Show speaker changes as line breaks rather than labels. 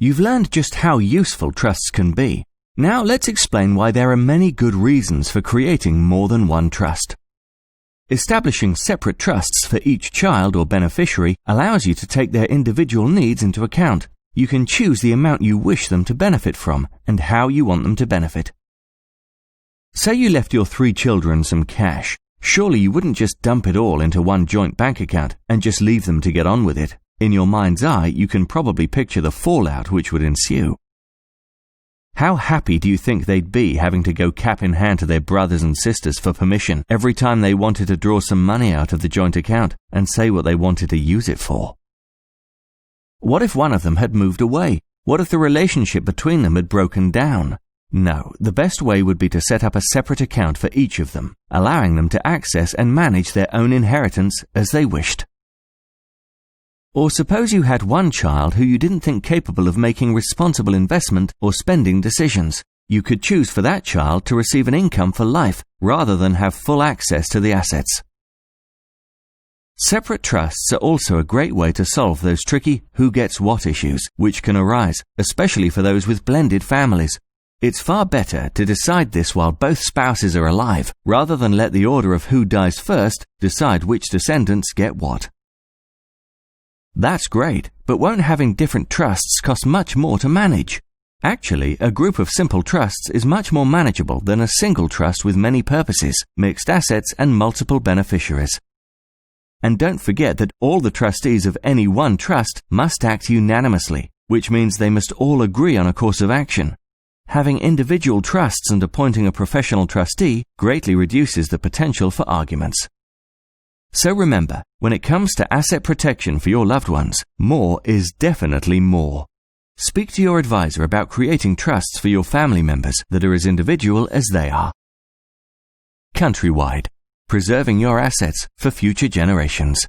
You've learned just how useful trusts can be. Now let's explain why there are many good reasons for creating more than one trust. Establishing separate trusts for each child or beneficiary allows you to take their individual needs into account. You can choose the amount you wish them to benefit from and how you want them to benefit. Say you left your 3 children some cash. Surely you wouldn't just dump it all into one joint bank account and just leave them to get on with it. In your mind's eye, you can probably picture the fallout which would ensue. How happy do you think they'd be having to go cap in hand to their brothers and sisters for permission every time they wanted to draw some money out of the joint account and say what they wanted to use it for? What if one of them had moved away? What if the relationship between them had broken down? No, the best way would be to set up a separate account for each of them, allowing them to access and manage their own inheritance as they wished. Or suppose you had one child who you didn't think capable of making responsible investment or spending decisions. You could choose for that child to receive an income for life rather than have full access to the assets. Separate trusts are also a great way to solve those tricky who gets what issues which can arise, especially for those with blended families. It's far better to decide this while both spouses are alive, rather than let the order of who dies first decide which descendants get what. That's great, but won't having different trusts cost much more to manage? Actually, a group of simple trusts is much more manageable than a single trust with many purposes, mixed assets and multiple beneficiaries. And don't forget that all the trustees of any one trust must act unanimously, which means they must all agree on a course of action. Having individual trusts and appointing a professional trustee greatly reduces the potential for arguments. So remember, when it comes to asset protection for your loved ones, more is definitely more. Speak to your advisor about creating trusts for your family members that are as individual as they are. Countrywide, preserving your assets for future generations.